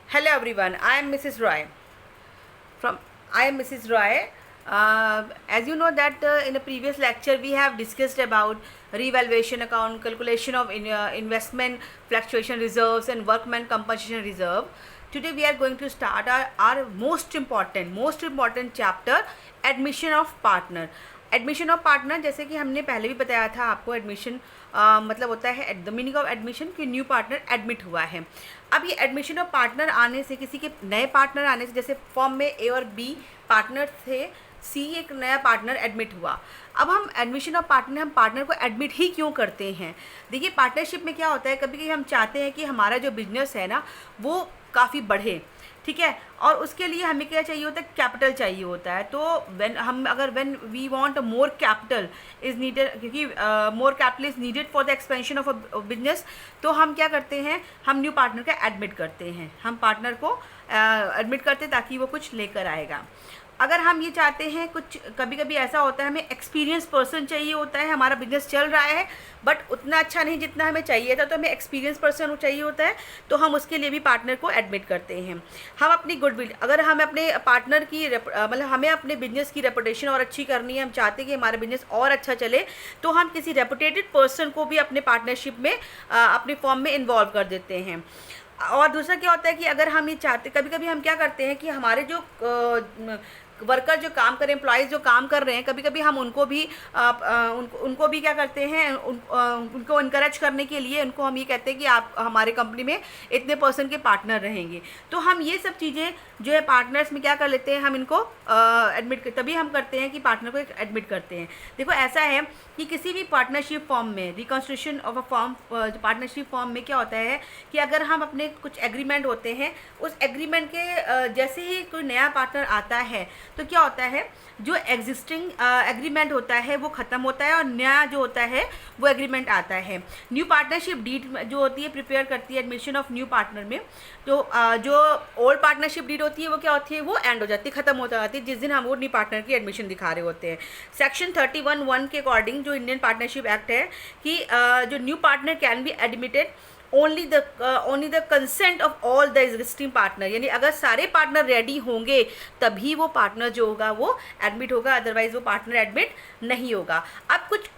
Hello everyone, I am Mrs. Roy. I am Mrs. Roy. As you know that in a previous lecture we have discussed about revaluation account, calculation of investment fluctuation reserves and workman compensation reserve. Today we are going to start our most important chapter, admission of partner. Admission of partner, जैसे कि हमने पहले भी बताया था आपको, admission मतलब होता है द मीनिंग ऑफ एडमिशन कि न्यू पार्टनर एडमिट हुआ है। अब ये एडमिशन ऑफ पार्टनर आने से, किसी के नए पार्टनर आने से, जैसे फॉर्म में ए और बी पार्टनर थे, सी एक नया पार्टनर एडमिट हुआ। अब हम एडमिशन ऑफ पार्टनर, हम पार्टनर को एडमिट ही क्यों करते हैं? देखिए, पार्टनरशिप में क्या होता है, कभी कभी हम चाहते हैं कि हमारा जो बिजनेस है ना वो काफ़ी बढ़े, ठीक है, और उसके लिए हमें क्या चाहिए होता है, कैपिटल चाहिए होता है। तो when we want more capital is needed, क्योंकि more capital is needed for the expansion of a business, तो हम क्या करते हैं, हम न्यू पार्टनर का एडमिट करते हैं, हम पार्टनर को एडमिट करते हैं ताकि वो कुछ लेकर आएगा। अगर हम ये चाहते हैं, कुछ कभी कभी ऐसा होता है, हमें एक्सपीरियंस पर्सन चाहिए होता है, हमारा बिजनेस चल रहा है बट उतना अच्छा नहीं जितना हमें चाहिए था, तो हमें एक्सपीरियंस पर्सन चाहिए होता है, तो हम उसके लिए भी पार्टनर को एडमिट करते हैं। हम अपनी गुडविल, अगर हम अपने पार्टनर की मतलब हमें अपने बिजनेस की रेपुटेशन और अच्छी करनी है, हम चाहते हैं कि हमारा बिजनेस और अच्छा चले, तो हम किसी रेपुटेटेड पर्सन को भी अपने पार्टनरशिप में अपने फॉर्म में इन्वॉल्व कर देते हैं। और दूसरा क्या होता है कि अगर हम ये चाहते, कभी कभी हम क्या करते हैं कि हमारे जो वर्कर जो काम कर रहे हैं, एम्प्लॉयज़ जो काम कर रहे हैं, कभी कभी हम उनको भी उनको भी क्या करते हैं, उनको इनकरेज करने के लिए उनको हम ये कहते हैं कि आप हमारे कंपनी में इतने पर्सन के पार्टनर रहेंगे। तो हम ये सब चीज़ें जो है पार्टनर्स में क्या कर लेते हैं, हम इनको एडमिट, तभी हम करते हैं कि पार्टनर को एडमिट करते हैं। देखो, ऐसा है कि किसी भी पार्टनरशिप फॉर्म में, reconstitution of a form, partnership form में क्या होता है कि अगर हम अपने कुछ एग्रीमेंट होते हैं, उस एग्रीमेंट के जैसे ही कोई नया पार्टनर आता है तो क्या होता है, जो एग्जिस्टिंग एग्रीमेंट होता है वो ख़त्म होता है और नया जो होता है वो एग्रीमेंट आता है। न्यू पार्टनरशिप डीड जो होती है प्रिपेयर करती है एडमिशन ऑफ न्यू पार्टनर में। तो जो ओल्ड पार्टनरशिप डीड होती है वो क्या होती है, वो एंड हो जाती है, ख़त्म हो जाती है जिस दिन हम वो न्यू पार्टनर की एडमिशन दिखा रहे होते हैं। सेक्शन 31(1) के अकॉर्डिंग, जो इंडियन पार्टनरशिप एक्ट है, कि जो new partner can be admitted only the consent of all the existing partner, यानी अगर सारे पार्टनर रेडी होंगे तभी वो पार्टनर जो होगा वो एडमिट होगा, अदरवाइज वो पार्टनर एडमिट नहीं होगा। अब कुछ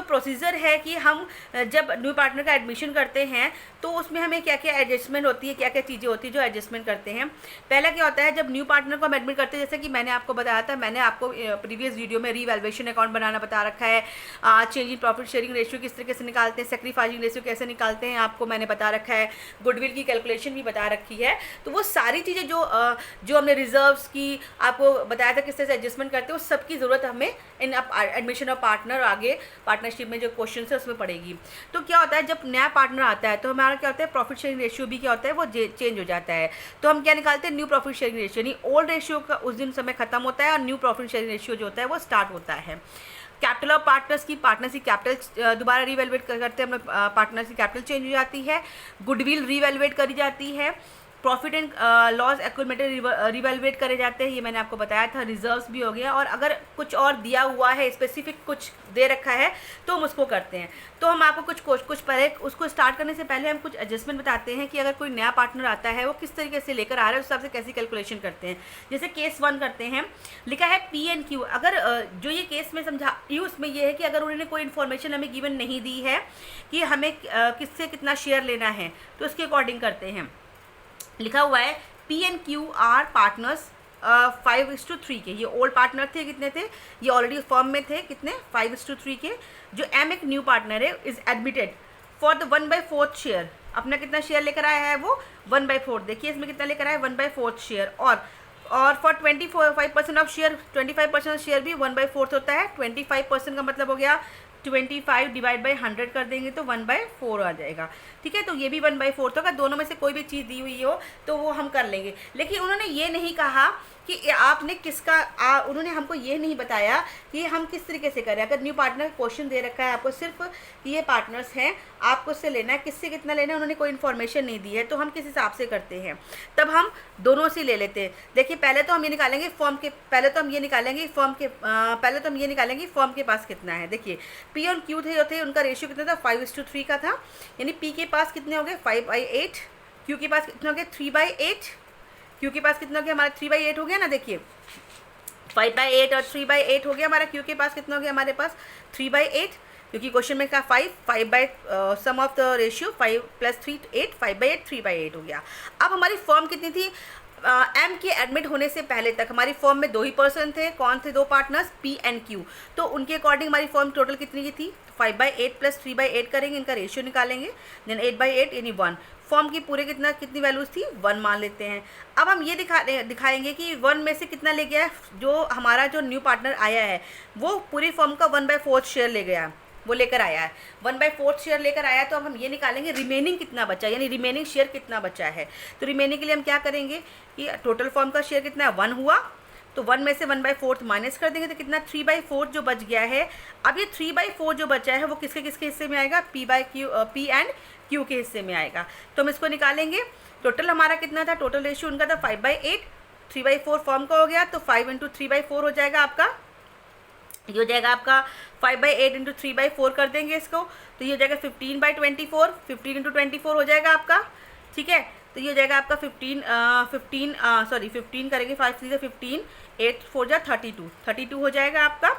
प्रोसीजर है कि हम जब न्यू पार्टनर का एडमिशन करते हैं तो उसमें हमें क्या क्या एडजस्टमेंट होती है, क्या क्या चीज़ें होती है जो एडजस्टमेंट करते हैं। पहला क्या होता है, जब न्यू पार्टनर को हम एडमिट करते हैं, जैसे कि मैंने आपको बताया था, मैंने आपको प्रीवियस वीडियो में रीवैल्यूएशन अकाउंट बनाना बता रखा है, change in profit sharing ratio किस तरीके से निकालते हैं, सेक्रीफाइसिंग रेशियो कैसे निकालते हैं, आपको मैंने बता रखा है, गुडविल की कैलकुलेशन भी बता रखी है। तो वो सारी चीज़ें जो हमने रिजर्व्स की आपको बताया था किस तरह से एडजस्टमेंट करते हैं, उस सब की ज़रूरत हमें इन एडमिशन ऑफ पार्टनर, आगे पार्टनरशिप में जो क्वेश्चन है उसमें पड़ेगी। तो क्या होता है, जब नया पार्टनर आता है तो हमारा क्या होता है, प्रॉफिट शेयरिंग रेशियो भी क्या होता है, वो चेंज हो जाता है। तो हम क्या निकालते हैं, न्यू प्रॉफिट शेयरिंग रेशियो, यानी ओल्ड रेशियो का उस दिन समय खत्म होता है और न्यू प्रॉफिट शेयरिंग रेशियो जो होता है वो स्टार्ट होता है। कैपिटल ऑफ पार्टनर्स की, पार्टनर्स की कैपिटल दोबारा रीवैल्यूएट करते हैं, पार्टनर्स की कैपिटल चेंज हो जाती है, गुडविल रीवैल्यूएट करी जाती है, प्रॉफिट एंड लॉस एक्यूमुलेटेड रिवैल्यूएट करे जाते हैं, ये मैंने आपको बताया था, रिजर्व्स भी हो गया, और अगर कुछ और दिया हुआ है, स्पेसिफिक कुछ दे रखा है तो हम उसको करते हैं। तो हम आपको कुछ पहले, उसको स्टार्ट करने से पहले हम कुछ एडजस्टमेंट बताते हैं कि अगर कोई नया पार्टनर आता है वो किस तरीके से लेकर आ रहा है, उस हिसाब से कैसी कैलकुलेशन करते हैं। जैसे केस 1 करते हैं, लिखा है P&Q, अगर जो ये केस में समझा उसमें ये है कि अगर उन्होंने कोई इन्फॉर्मेशन हमें गिवन नहीं दी है कि हमें किससे कितना शेयर लेना है, तो उसके अकॉर्डिंग करते हैं। लिखा हुआ है P&Q आर पार्टनर्स 5:3 के, ये ओल्ड पार्टनर थे, कितने थे, ये ऑलरेडी फर्म में थे, कितने, 5:3 के। जो M एक न्यू पार्टनर है, is admitted for the 1/4 share, अपना कितना शेयर लेकर आया है वो 1/4, देखिए इसमें कितना लेकर आया है 1/4 शेयर, और फॉर 25% ऑफ शेयर, 25% शेयर भी 1/4 होता है, 25% का मतलब हो गया 25 डिवाइड बाई 100 कर देंगे तो 1/4 आ जाएगा, ठीक है। तो ये भी 1/4 होगा, दोनों में से कोई भी चीज़ दी हुई हो तो वो हम कर लेंगे। लेकिन उन्होंने ये नहीं कहा कि आपने किसका उन्होंने हमको ये नहीं बताया कि हम किस तरीके से करें। अगर न्यू पार्टनर क्वेश्चन दे रखा है आपको सिर्फ कि ये पार्टनर्स हैं, आपको उससे लेना है, किससे कितना लेना है, उन्होंने कोई इन्फॉर्मेशन नहीं दी है, तो हम किस हिसाब से करते हैं, तब हम दोनों से ले लेते हैं। देखिए, पहले तो हम ये निकालेंगे फॉर्म के, पहले तो हम ये निकालेंगे फॉर्म के पास कितना है। देखिए, P और Q थे, उनका रेशियो कितना था, 5:3 का था, यानी P के पास कितने हो गए, 5/8, क्यू के पास कितना हो गया 3/8, क्यू के पास कितना हो गया हमारा 3/8 हो गया ना, देखिए 5/8 और 3/8 हो गया हमारा, क्यू के पास कितना हो गया हमारे पास 3/8, क्योंकि क्वेश्चन में कहा 5 by sum of the ratio 5 + 3 8, 5/8 3/8 हो गया। अब हमारी फर्म कितनी थी, एम के एडमिट होने से पहले तक हमारी फर्म में 2 ही पर्सन थे, कौन थे 2 पार्टनर्स, पी एंड क्यू। तो उनके अकॉर्डिंग हमारी फर्म टोटल कितनी की थी, 5/8 + 3/8 करेंगे, इनका रेशियो निकालेंगे, देन 8/8 यानी 1। फॉर्म की पूरे कितनी वैल्यूज़ थी, 1 मान लेते हैं। अब हम ये दिखाएंगे कि 1 में से कितना ले गया है, जो हमारा जो न्यू पार्टनर आया है वो पूरी फॉर्म का 1/4 शेयर ले गया, वो लेकर आया है 1/4 शेयर लेकर आया। तो अब हम ये निकालेंगे रिमेनिंग कितना बचा, यानी रिमेनिंग शेयर कितना बचा है। तो रिमेनिंग के लिए हम क्या करेंगे कि टोटल फॉर्म का शेयर कितना है 1 हुआ, तो 1 में से 1/4 माइनस कर देंगे, तो कितना 3/4 जो बच गया है। अब ये 3/4 जो बचा है वो किसके किसके हिस्से में आएगा, पी एंड क्यू के हिस्से में आएगा। तो हम इसको निकालेंगे। टोटल हमारा कितना था, टोटल रेशियो उनका था 5/8, 3/4 फॉर्म का हो गया, तो 5 × 3/4 हो जाएगा आपका, ये हो जाएगा आपका 5/8 × 3/4 कर देंगे इसको, तो ये हो जाएगा 15/24, 15 × 24 हो जाएगा आपका, ठीक है। तो ये हो जाएगा आपका 15 करेंगे, 5 3 से 15, 8 4 जा 32 हो जाएगा आपका।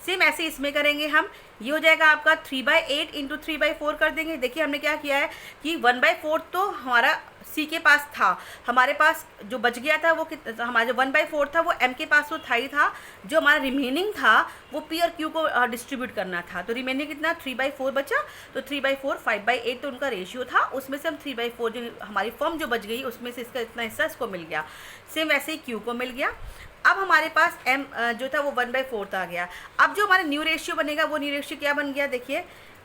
सेम ऐसे इसमें करेंगे हम, ये हो जाएगा आपका 3/8 × 3/4 कर देंगे। देखिए हमने क्या किया है कि 1/4 तो हमारा सी के पास था, हमारे पास जो बच गया था वो हमारा जो 1/4 था वो एम के पास तो था ही था, जो हमारा रिमेनिंग था वो पी और क्यू को डिस्ट्रीब्यूट करना था। तो रिमेनिंग कितना 3/4 बचा, तो 3/4 5/8 तो उनका रेशियो था, उसमें से हम 3/4 जो हमारी फर्म जो बच गई उसमें से इसका इतना हिस्सा इसको मिल गया। सेम वैसे ही क्यू को मिल गया। अब हमारे पास एम जो था वो 1/4 आ गया। अब जो हमारा न्यू रेशियो बनेगा वो न्यू रेशियो क्या बन गया, देखिए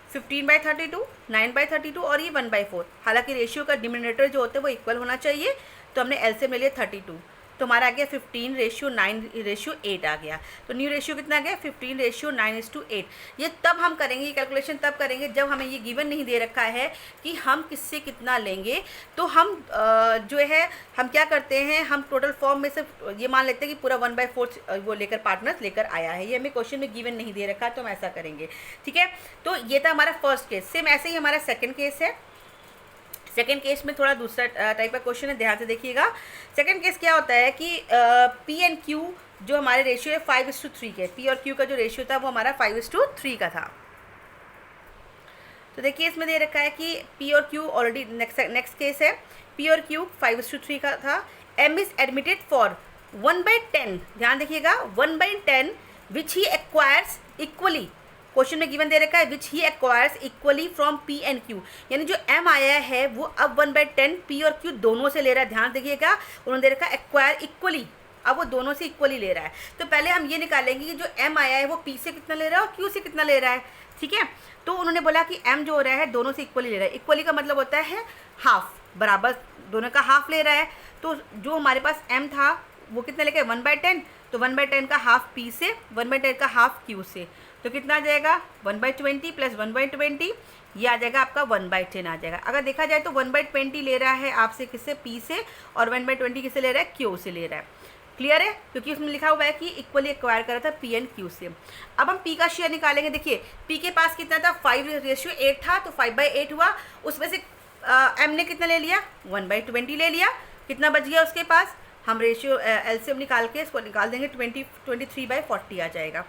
15/32, 9/32 और ये 1/4। हालांकि रेशियो का डिनोमिनेटर जो होता है वो इक्वल होना चाहिए, तो हमने एलसीएम ले लिया 32, तो हमारा आ गया 15:9:8 आ गया। तो न्यू रेशियो कितना आ गया 15:9:8। ये तब हम करेंगे, ये कैलकुलेशन तब करेंगे जब हमें ये गिवन नहीं दे रखा है कि हम किससे कितना लेंगे। तो हम जो है हम क्या करते हैं, हम टोटल फॉर्म में से ये मान लेते हैं कि पूरा 1/4 वो लेकर पार्टनर्स लेकर आया है, ये हमें क्वेश्चन में गिवन नहीं दे रखा, तो हम ऐसा करेंगे, ठीक है। तो ये था हमारा फर्स्ट केस। सेम ऐसे ही हमारा सेकेंड केस है। सेकेंड केस में थोड़ा दूसरा टाइप का क्वेश्चन है, ध्यान से देखिएगा। सेकेंड केस क्या होता है कि पी एंड क्यू जो हमारे रेशियो है 5:3 के, पी और क्यू का जो रेशियो था वो हमारा 5:3 का था। तो देखिए इसमें दे रखा है कि पी और क्यू ऑलरेडी नेक्स्ट केस है, पी और क्यू 5:3 का था। एम इज एडमिटेड फॉर 1/10, ध्यान देखिएगा 1/10 which he acquires equally, question में गिवन दे रखा है which he acquires equally from P and Q, यानी जो एम आया है वो अब 1/10 पी और क्यू दोनों से ले रहा है। ध्यान देखिएगा उन्होंने दे रखा है एक्वायर इक्वली, अब वो दोनों से इक्वली ले रहा है। तो पहले हम ये निकालेंगे कि जो एम आया है वो पी से कितना ले रहा है और क्यू से कितना ले रहा है, ठीक है। तो उन्होंने बोला कि एम जो हो रहा है दोनों से इक्वली ले रहा है। इक्वली का मतलब होता है हाफ, बराबर दोनों का हाफ ले रहा है। तो जो हमारे पास एम था वो कितना लेके 1/10, तो 1/10 का हाफ पी से, 1/10 का हाफ क्यू से, तो कितना आ जाएगा 1/20 + 1/20, ये आ जाएगा आपका 1/10 आ जाएगा। अगर देखा जाए तो 1/20 ले रहा है आपसे किससे, पी से, और 1/20 किससे ले रहा है, क्यू से ले रहा है। क्लियर है, क्योंकि उसमें लिखा हुआ है कि इक्वली एक्वायर करा था पी एंड क्यू से। अब हम पी का शेयर निकालेंगे। देखिए पी के पास कितना था 5:8 था, तो 5/8 हुआ, उसमें से एम ने कितना ले लिया 1/20 ले लिया, कितना बच गया उसके पास, हम रेशियो एलसीएम निकाल के इसको निकाल देंगे 23/40 आ जाएगा।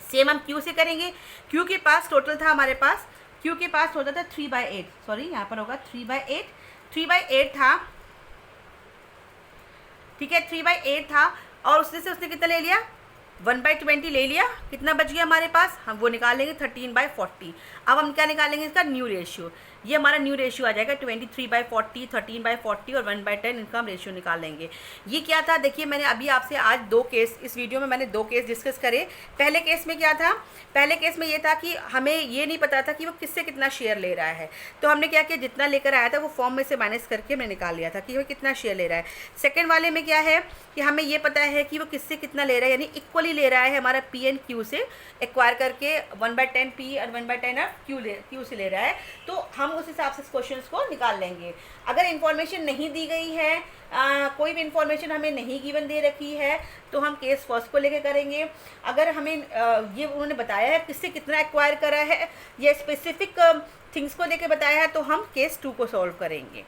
सेम हम क्यू से करेंगे। क्यू के पास टोटल था हमारे पास, क्यू के पास टोटल था 3/8, सॉरी यहाँ पर होगा 3/8 था, ठीक है 3/8 था, और उसमें से उसने कितना ले लिया 1/20 ले लिया, कितना बच गया हमारे पास, हम वो निकालेंगे 13/40। अब हम क्या निकालेंगे इसका न्यू रेशियो, ये हमारा न्यू रेशियो आ जाएगा 23/40, 13/40 और 1/10, इनका हम रेशियो निकालेंगे। ये क्या था, देखिए मैंने अभी आपसे आज 2 केस, इस वीडियो में मैंने 2 केस डिस्कस करे। पहले केस में क्या था, पहले केस में ये था कि हमें ये नहीं पता था कि वो किससे कितना शेयर ले रहा है, तो हमने क्या किया, जितना लेकर आया था वो फॉर्म में से माइनस करके हमने निकाल लिया था कि वो कितना शेयर ले रहा है। सेकेंड वाले में क्या है कि हमें ये पता है कि वो किससे कितना ले रहा है, यानी इक्वली ले रहा है हमारा पी एंड क्यू से, एक्वायर करके 1/10 पी और 1/10 क्यू से ले रहा है, तो हम उस हिसाब से क्वेश्चंस को निकाल लेंगे। अगर इन्फॉर्मेशन नहीं दी गई है, कोई भी इन्फॉर्मेशन हमें नहीं गिवन दे रखी है, तो हम केस फर्स्ट को लेके करेंगे। अगर हमें ये उन्होंने बताया है किससे कितना एक्वायर करा है, या स्पेसिफिक थिंग्स को लेके बताया है, तो हम केस 2 को सॉल्व करेंगे।